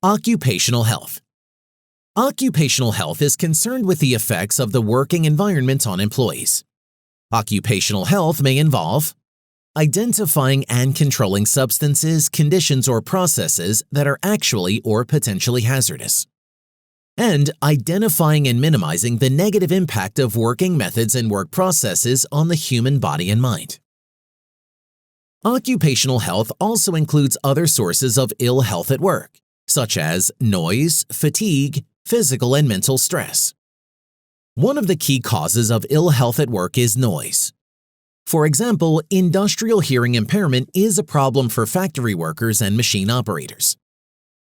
Occupational health. Occupational health is concerned with the effects of the working environment on employees. Occupational health may involve identifying and controlling substances, conditions, or processes that are actually or potentially hazardous, and identifying and minimizing the negative impact of working methods and work processes on the human body and mind. Occupational health also includes other sources of ill health at work, such as noise, fatigue, physical and mental stress. One of the key causes of ill health at work is noise. For example, industrial hearing impairment is a problem for factory workers and machine operators.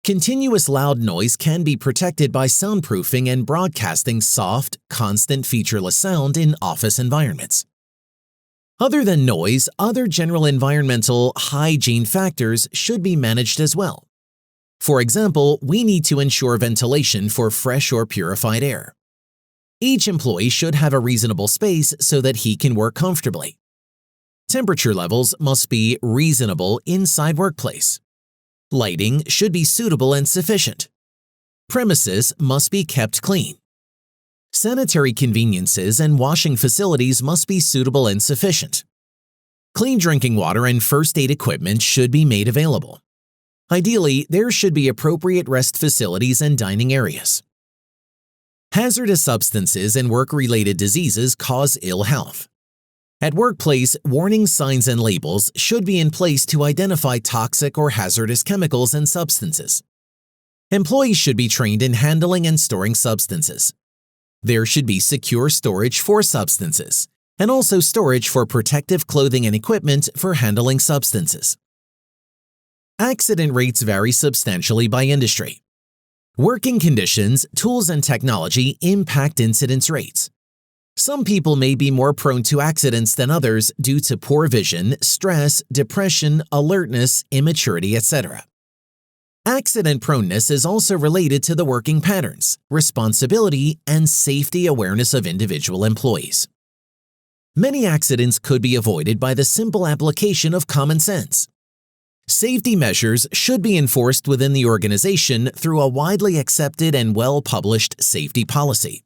Continuous loud noise can be protected by soundproofing and broadcasting soft, constant featureless sound in office environments. Other than noise, other general environmental hygiene factors should be managed as well. For example, we need to ensure ventilation for fresh or purified air. Each employee should have a reasonable space so that he can work comfortably. Temperature levels must be reasonable inside workplace. Lighting should be suitable and sufficient. Premises must be kept clean. Sanitary conveniences and washing facilities must be suitable and sufficient. Clean drinking water and first aid equipment should be made available. Ideally, there should be appropriate rest facilities and dining areas. Hazardous substances and work-related diseases cause ill health. At workplace, warning signs and labels should be in place to identify toxic or hazardous chemicals and substances. Employees should be trained in handling and storing substances. There should be secure storage for substances, and also storage for protective clothing and equipment for handling substances. Accident rates vary substantially by industry. Working conditions, tools, and technology impact incidence rates. Some people may be more prone to accidents than others due to poor vision, stress, depression, alertness, immaturity, etc. Accident proneness is also related to the working patterns, responsibility, and safety awareness of individual employees. Many accidents could be avoided by the simple application of common sense. Safety measures should be enforced within the organization through a widely accepted and well-published safety policy.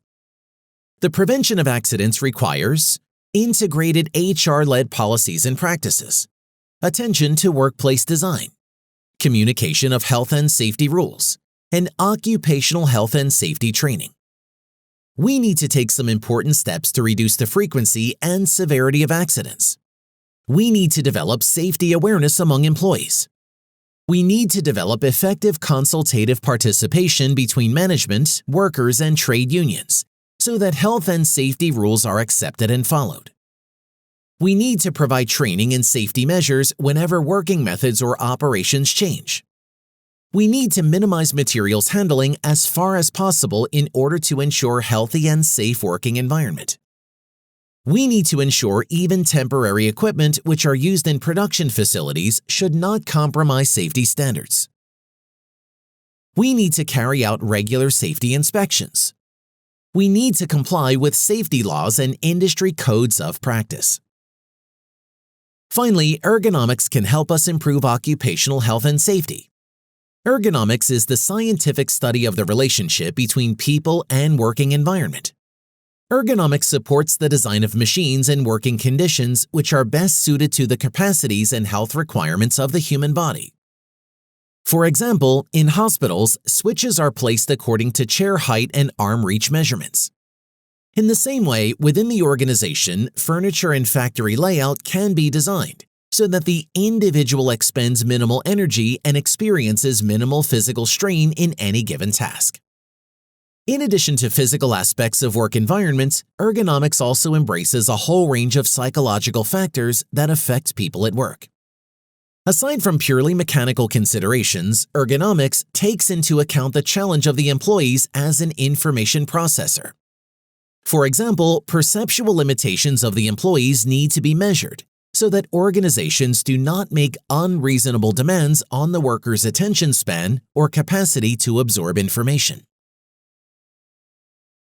The prevention of accidents requires integrated HR-led policies and practices, attention to workplace design, communication of health and safety rules, and occupational health and safety training. We need to take some important steps to reduce the frequency and severity of accidents. We need to develop safety awareness among employees. We need to develop effective consultative participation between management, workers, and trade unions so that health and safety rules are accepted and followed. We need to provide training in safety measures whenever working methods or operations change. We need to minimize materials handling as far as possible in order to ensure healthy and safe working environment. We need to ensure even temporary equipment which are used in production facilities should not compromise safety standards. We need to carry out regular safety inspections. We need to comply with safety laws and industry codes of practice. Finally, ergonomics can help us improve occupational health and safety. Ergonomics is the scientific study of the relationship between people and working environment. Ergonomics supports the design of machines and working conditions which are best suited to the capacities and health requirements of the human body. For example, in hospitals, switches are placed according to chair height and arm reach measurements. In the same way, within the organization, furniture and factory layout can be designed so that the individual expends minimal energy and experiences minimal physical strain in any given task. In addition to physical aspects of work environments, ergonomics also embraces a whole range of psychological factors that affect people at work. Aside from purely mechanical considerations, ergonomics takes into account the challenge of the employees as an information processor. For example, perceptual limitations of the employees need to be measured so that organizations do not make unreasonable demands on the worker's attention span or capacity to absorb information.